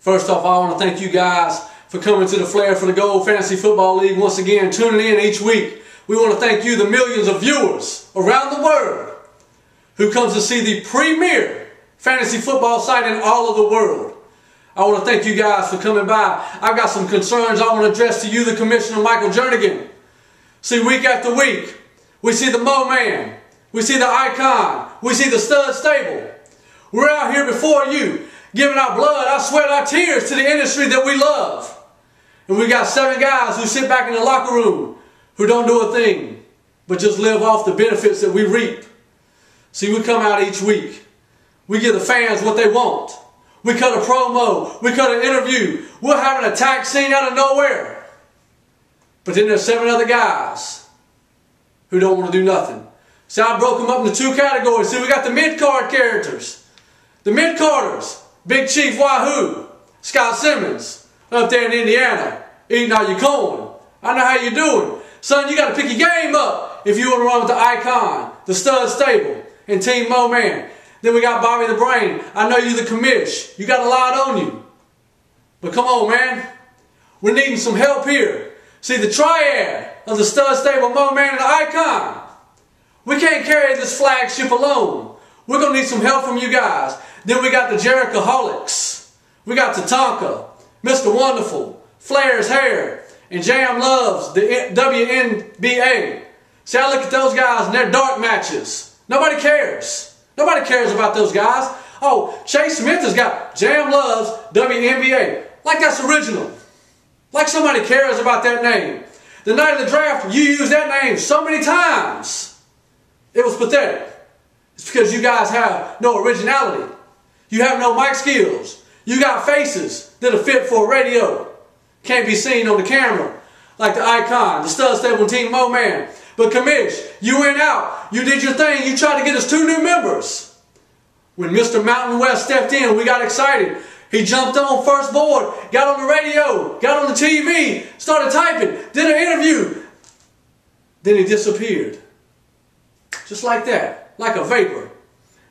First off, I want to thank you guys for coming to the Flair for the Gold Fantasy Football League once again, tuning in each week. We want to thank you, the millions of viewers around the world who comes to see the premier fantasy football site in all of the world. I want to thank you guys for coming by. I've got some concerns I want to address to you, the Commissioner Michael Jernigan. See, week after week, we see the Mo Man, we see the Icon, we see the Stud Stable. We're out here before you, giving our blood, our sweat, our tears to the industry that we love. And we got 7 guys who sit back in the locker room who don't do a thing, but just live off the benefits that we reap. See, we come out each week. We give the fans what they want. We cut a promo. We cut an interview. We'll have an attack scene out of nowhere. But then there's 7 other guys who don't want to do nothing. See, I broke them up into 2 categories. See, we got the mid-card characters. The mid-carders. Big Chief Wahoo. Scott Simmons. Up there in Indiana. Eating all your corn. I know how you're doing. Son, you got to pick your game up if you want to run with the Icon, the Stud Stable, and Team Mo Man. Then we got Bobby the Brain. I know you the commish. You got a lot on you. But come on, man. We're needing some help here. See, the triad of the Stud Stable, Mo Man, and the Icon. We can't carry this flagship alone. We're going to need some help from you guys. Then we got the Jerichoholics. We got Tatanka, Mr. Wonderful, Flair's Hair, and Jam Loves the WNBA. See, I look at those guys and their dark matches. Nobody cares. Nobody cares about those guys. Oh, Chase Smith has got Jam Loves WNBA. Like that's original. Like somebody cares about that name. The night of the draft, you used that name so many times. It was pathetic. It's because you guys have no originality. You have no mic skills. You got faces that are fit for radio. Can't be seen on the camera. Like the Icon, the Stud Stable, and Team Mo Man. But Commish, you went out. You did your thing. You tried to get us 2 new members. When Mr. Mountain West stepped in, we got excited. He jumped on first board, got on the radio, got on the TV, started typing, did an interview. Then he disappeared. Just like that. Like a vapor.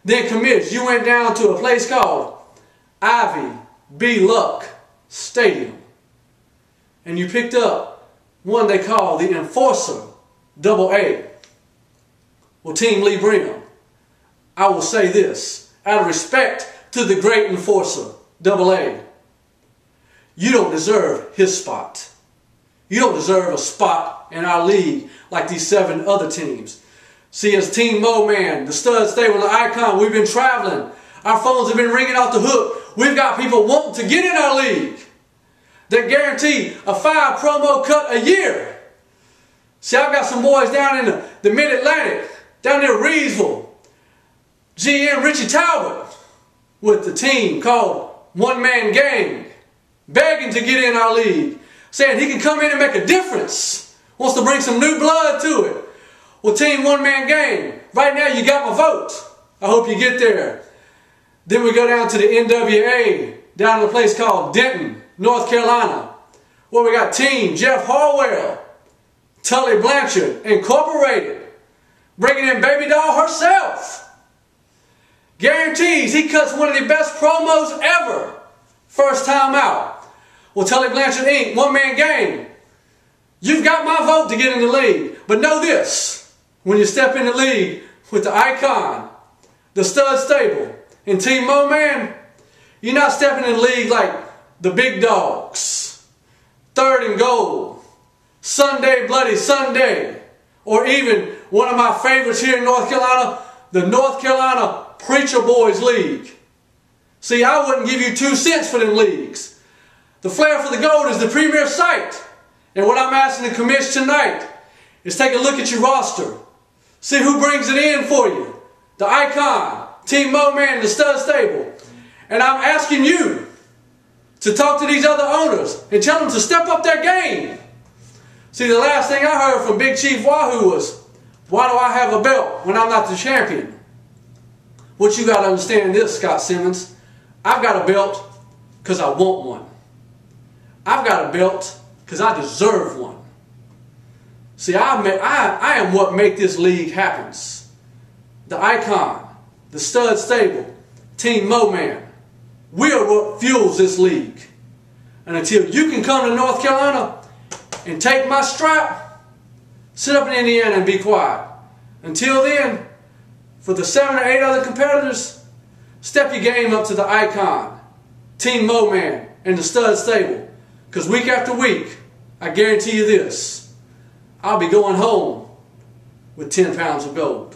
Then Commish, you went down to a place called Ivy B. Luck Stadium. And you picked up one they call the Enforcer AA. Well, Team Lee Brim, I will say this, out of respect to the great Enforcer AA, you don't deserve his spot. You don't deserve a spot in our league like these 7 other teams. See, as Team Mo Man, the Stud Stable, the Icon, we've been traveling. Our phones have been ringing off the hook. We've got people wanting to get in our league that guarantee a 5 promo cut a year. See, I've got some boys down in the Mid-Atlantic, down near Reedsville. GM Richie Talbot with the team called One Man Gang, begging to get in our league, saying he can come in and make a difference. Wants to bring some new blood to it. Well, Team One Man Gang, right now you got my vote. I hope you get there. Then we go down to the NWA, down in a place called Denton, North Carolina, where we got Team Jeff Harwell, Tully Blanchard Incorporated, bringing in Baby Doll herself. Guarantees he cuts one of the best promos ever. First time out. Well, Tully Blanchard Inc., One Man Gang, you've got my vote to get in the league. But know this, when you step in the league with the Icon, the Stud Stable, and Team Mo Man, you're not stepping in the league like the big dogs, 3rd and Goal, Sunday Bloody Sunday, or even one of my favorites here in North Carolina, the North Carolina Preacher Boys League. See, I wouldn't give you 2 cents for them leagues. The Flair for the Gold is the premier site. And what I'm asking the commission tonight is take a look at your roster. See who brings it in for you. The Icon, Team Mo Man, the Stud Stable. And I'm asking you to talk to these other owners and tell them to step up their game. See, the last thing I heard from Big Chief Wahoo was, why do I have a belt when I'm not the champion? What you got to understand is, Scott Simmons, I've got a belt because I want one. I've got a belt because I deserve one. See, I am what make this league happens. The Icon, the Stud Stable, Team Mo Man, We are what fuels this league. And until you can come to North Carolina and take my strap, sit up in Indiana and be quiet. Until then, for the 7 or 8 other competitors, step your game up to the Icon, Team Mo-Man, and the Stud Stable. Because week after week, I guarantee you this, I'll be going home with 10 pounds of gold.